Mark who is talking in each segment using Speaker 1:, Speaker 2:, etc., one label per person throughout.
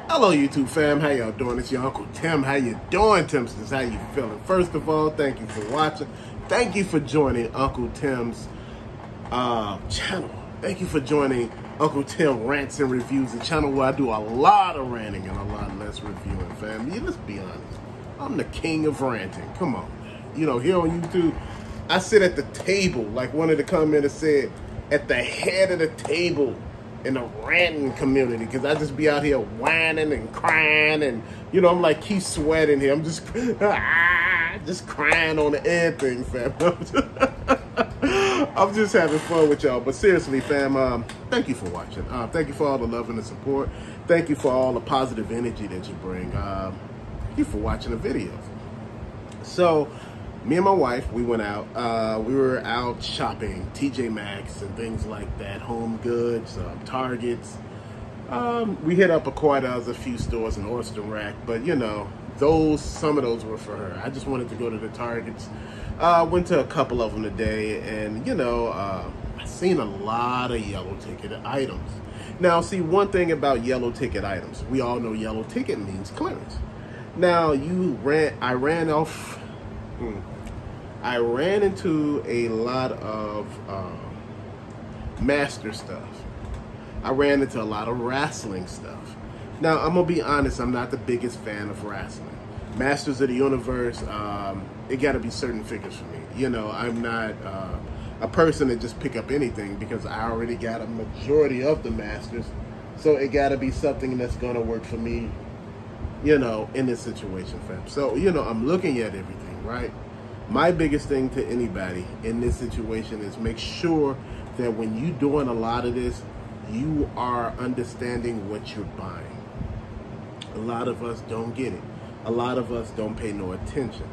Speaker 1: Hello YouTube fam, how y'all doing? It's your Uncle Tim. How you doing, Timsters? How you feeling? First of all, thank you for watching. Thank you for joining Uncle Tim's channel. Thank you for joining Uncle Tim Rants and Reviews, a channel where I do a lot of ranting and a lot less reviewing, fam. Let's be honest. I'm the king of ranting. Come on. You know, here on YouTube, I sit at the table, like one of the commenters said, at the head of the table in the ranting community, because I just be out here whining and crying, and you know, I'm like Keith Sweat in here. I'm just just crying on the end thing, fam. I'm just having fun with y'all. But seriously, fam, thank you for watching. Thank you for all the love and the support. Thank you for all the positive energy that you bring. Thank you for watching the videos. So me and my wife, we went out. We were out shopping, TJ Maxx and things like that, Home Goods, Targets. We hit up a few stores in Oyster Rack, but you know, some of those were for her. I just wanted to go to the Targets. Went to a couple of them today, and you know, I seen a lot of yellow ticket items. Now, see, one thing about yellow ticket items, we all know yellow ticket means clearance. Now, I ran into a lot of master stuff. I ran into a lot of wrestling stuff. Now, I'm going to be honest, I'm not the biggest fan of wrestling. Masters of the Universe, it got to be certain figures for me. You know, I'm not a person that just pick up anything because I already got a majority of the Masters. So it got to be something that's going to work for me, you know, in this situation, fam. So, you know, I'm looking at everything, right? My biggest thing to anybody in this situation is make sure that when you're doing a lot of this, you are understanding what you're buying. A lot of us don't get it. A lot of us don't pay no attention.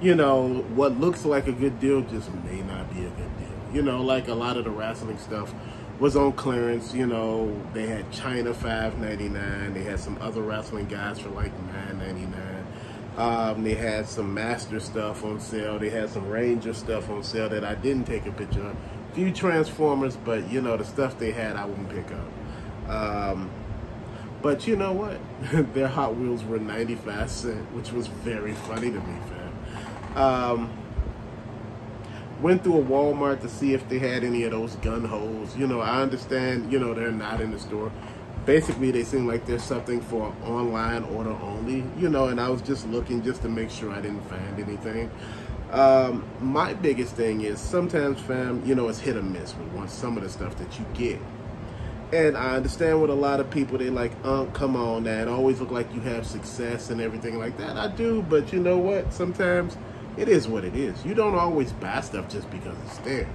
Speaker 1: You know, what looks like a good deal just may not be a good deal. You know, like a lot of the wrestling stuff was on clearance. You know, they had China $5.99. They had some other wrestling guys for like $9.99. They had some Master stuff on sale. They had some Ranger stuff on sale that I didn't take a picture of. A few Transformers, but you know, the stuff they had I wouldn't pick up. But you know what? Their Hot Wheels were 95 cents, which was very funny to me, fam. Went through a Walmart to see if they had any of those gun holes. You know, I understand, you know, they're not in the store. Basically, they seem like there's something for online order only, you know, and I was just looking just to make sure I didn't find anything. My biggest thing is sometimes, fam, you know, it's hit or miss with some of the stuff that you get. And I understand with a lot of people, they like, come on, that always look like you have success and everything like that. I do, but you know what? Sometimes it is what it is. You don't always buy stuff just because it's there.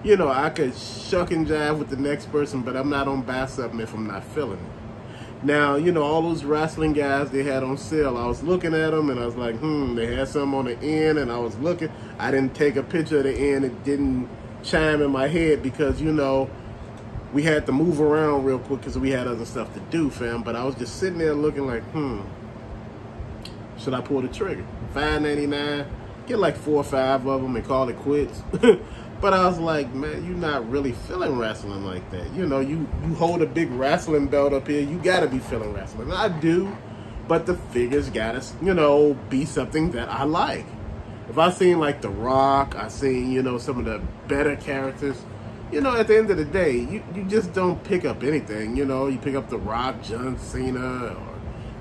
Speaker 1: You know, I could shuck and jive with the next person, but I'm not on buy something if I'm not feeling it. Now, you know, all those wrestling guys they had on sale, I was looking at them and I was like, they had some on the end, and I was looking. I didn't take a picture of the end. It didn't chime in my head because, you know, we had to move around real quick because we had other stuff to do, fam. But I was just sitting there looking like, should I pull the trigger? $5.99, get like 4 or 5 of them and call it quits. But I was like, man, you're not really feeling wrestling like that. You know, you hold a big wrestling belt up here, you gotta be feeling wrestling. I do, but the figures gotta, you know, be something that I like. If I seen like The Rock, I seen, you know, some of the better characters, you know, at the end of the day, you just don't pick up anything. You know, you pick up The Rock, John Cena, or,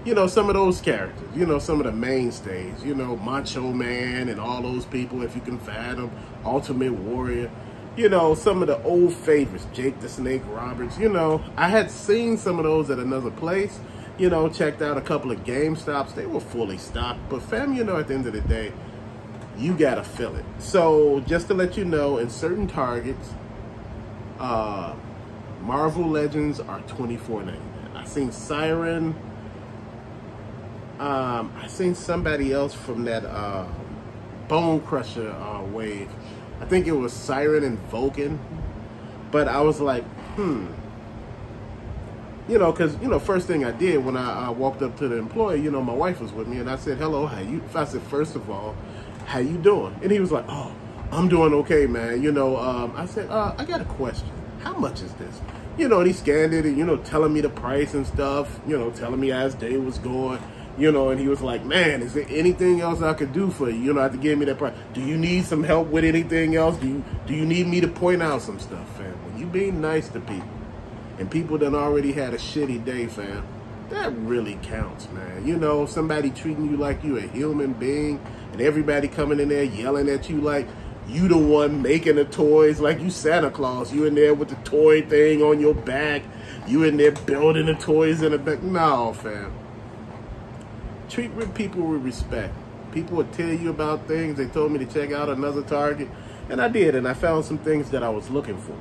Speaker 1: you know, some of those characters, you know, some of the mainstays, you know, Macho Man and all those people, if you can find them, Ultimate Warrior, you know, some of the old favorites, Jake the Snake Roberts, you know, I had seen some of those at another place, you know, checked out a couple of GameStops, they were fully stocked, but fam, you know, at the end of the day, you gotta feel it. So, just to let you know, in certain Targets, Marvel Legends are $24.99. I seen Siren. I seen somebody else from that Bone Crusher wave. I think it was Siren and Vulcan. But I was like, you know, because, you know, first thing I did when I walked up to the employee, you know, my wife was with me, and I said, hello, I said, first of all, how you doing? And he was like, oh, I'm doing okay, man. You know, I said, I got a question. How much is this? You know, and he scanned it and, you know, telling me the price and stuff, you know, telling me as day was going, you know, and he was like, man, is there anything else I could do for you? You know, after giving me that price. Do you need some help with anything else? Do you need me to point out some stuff, fam? When you being nice to people and people that already had a shitty day, fam, that really counts, man. You know, somebody treating you like you a human being and everybody coming in there yelling at you like you the one making the toys, like you Santa Claus. You in there with the toy thing on your back. You in there building the toys in the back. No, fam. Treat people with respect. People would tell you about things. They told me to check out another Target, and I did, and I found some things that I was looking for.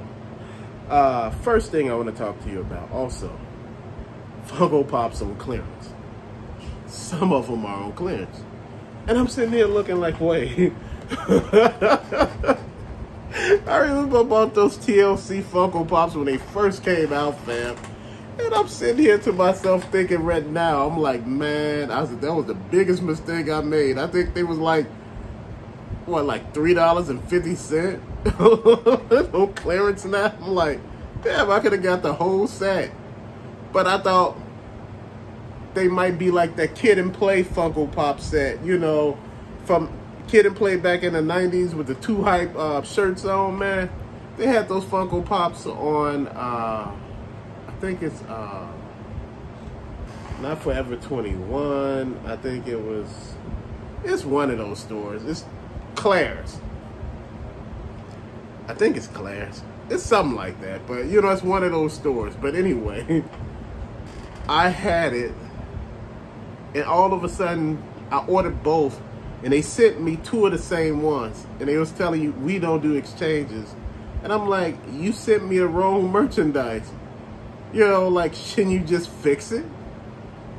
Speaker 1: First thing I want to talk to you about also, Funko Pops on clearance. Some of them are on clearance. And I'm sitting here looking like, wait. I remember about those TLC Funko Pops when they first came out, fam. And I'm sitting here to myself thinking right now, I'm like, man, that was the biggest mistake I made. I think they was like, what, like $3.50 on clearance now? I'm like, damn, I could have got the whole set. But I thought they might be like that Kid and Play Funko Pop set, you know, from Kid and Play back in the 90s with the 2 Hype shirts on, man. They had those Funko Pops on, I think it's not Forever 21. I think it's one of those stores. It's Claire's. I think it's Claire's. It's something like that. But, you know, it's one of those stores. But anyway, I had it. And all of a sudden, I ordered both. And they sent me 2 of the same ones. And they was telling you, we don't do exchanges. And I'm like, you sent me the wrong merchandise. You know, like, shouldn't you just fix it?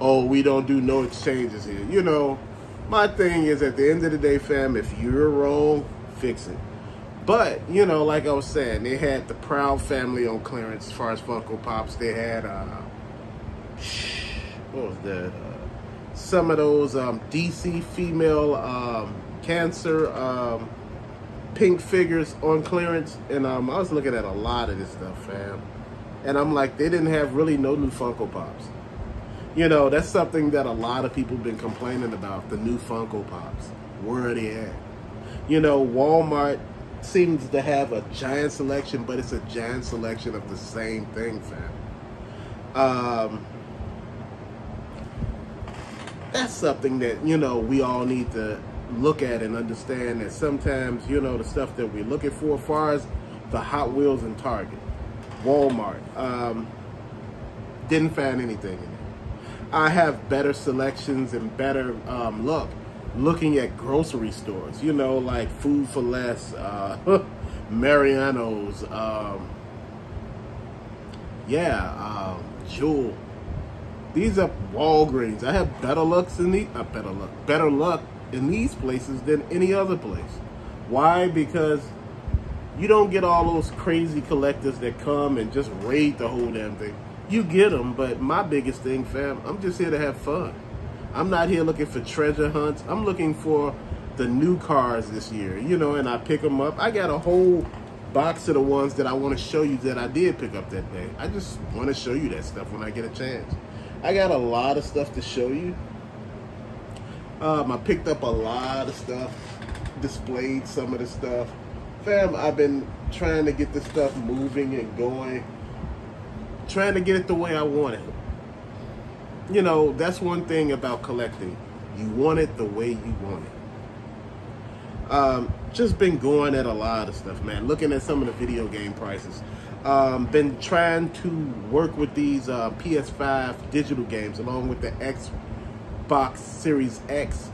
Speaker 1: Oh, we don't do no exchanges here. You know, my thing is at the end of the day, fam, if you're wrong, fix it. But, you know, like I was saying, they had the Proud Family on clearance as far as Funko Pops. They had, what was that? Some of those DC female cancer pink figures on clearance. And I was looking at a lot of this stuff, fam. And I'm like, they didn't have really no new Funko Pops. You know, that's something that a lot of people have been complaining about, the new Funko Pops. Where are they at? You know, Walmart seems to have a giant selection, but it's a giant selection of the same thing, fam. That's something that, you know, we all need to look at and understand that sometimes, you know, the stuff that we're looking for as far as the Hot Wheels and Target. Walmart, didn't find anything in it. I have better selections and better luck looking at grocery stores, you know, like Food for Less, Mariano's, Jewel. These are Walgreens. I have better luck in these places than any other place. Why? Because you don't get all those crazy collectors that come and just raid the whole damn thing. You get them, but my biggest thing, fam, I'm just here to have fun. I'm not here looking for treasure hunts. I'm looking for the new cars this year, you know, and I pick them up. I got a whole box of the ones that I want to show you that I did pick up that day. I just want to show you that stuff when I get a chance. I got a lot of stuff to show you. I picked up a lot of stuff, displayed some of the stuff. Fam, I've been trying to get this stuff moving and going, trying to get it the way I want it. You know, that's one thing about collecting. You want it the way you want it. Just been going at a lot of stuff, man. Looking at some of the video game prices. Been trying to work with these PS5 digital games along with the Xbox Series X,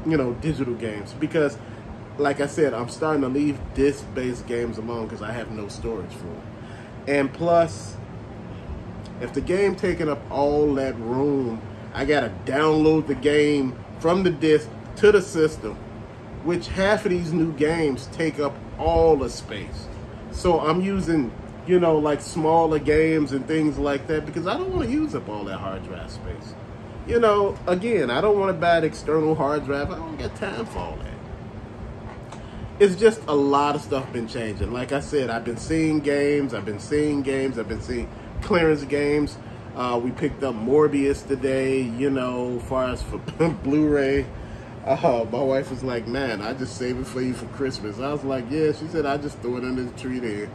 Speaker 1: you know, digital games. Because, like I said, I'm starting to leave disc-based games alone because I have no storage for them. And plus, if the game taking up all that room, I gotta download the game from the disc to the system, which half of these new games take up all the space. So I'm using, you know, like smaller games and things like that because I don't want to use up all that hard drive space. You know, again, I don't want to buy an external hard drive. I don't got time for all that. it's just a lot of stuff been changing. Like I said, I've been seeing games, I've been seeing clearance games. We picked up Morbius today, you know, as far as for Blu-ray. My wife was like, man, I just saved it for you for Christmas. I was like, yeah. She said, I just threw it under the tree there.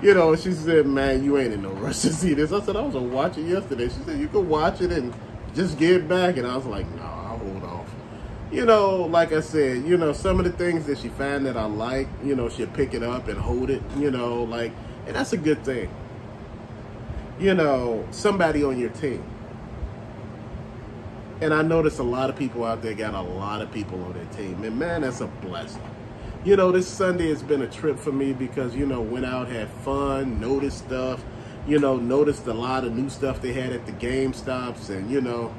Speaker 1: You know, she said, man, you ain't in no rush to see this. I said, I was going to watch it yesterday. She said, you can watch it and just get back. And I was like, no, I'll hold off. You know, like I said, you know, some of the things that she found that I like, you know, she'll pick it up and hold it, you know, like, and that's a good thing. You know, somebody on your team. And I notice a lot of people out there got a lot of people on their team. And man, that's a blessing. You know, this Sunday has been a trip for me because, you know, went out, had fun, noticed stuff, you know, noticed a lot of new stuff they had at the GameStops. And, you know,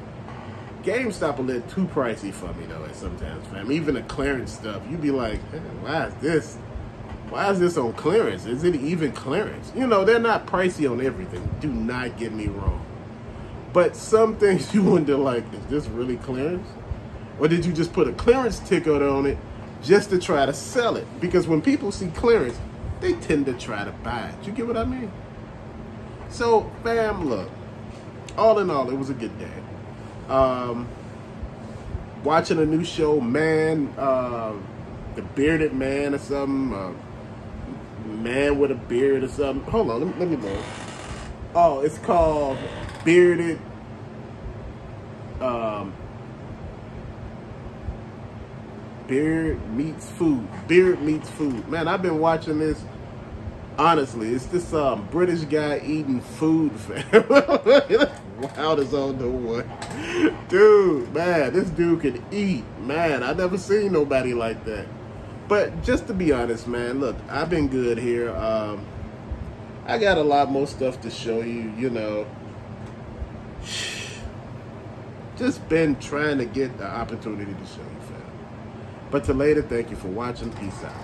Speaker 1: GameStop a little too pricey for me, though, at sometimes, fam. Even the clearance stuff, you'd be like, hey, why is this? Why is this on clearance? Is it even clearance? You know, they're not pricey on everything. Do not get me wrong. But some things you wonder, like, is this really clearance? Or did you just put a clearance ticket on it just to try to sell it? Because when people see clearance, they tend to try to buy it. You get what I mean? So, fam, look. All in all, it was a good day. Watching a new show, Man, The Bearded Man or something. Man with a beard or something. Hold on, let me know. Oh, it's called Bearded. Beard Meets Food. Beard Meets Food. Man, I've been watching this. Honestly, it's this British guy eating food, fam. Wow, this on the one. Dude, man, this dude can eat. Man, I never seen nobody like that. But just to be honest, man, look, I've been good here. I got a lot more stuff to show you, you know. Just been trying to get the opportunity to show you, fam. But till later, thank you for watching. Peace out.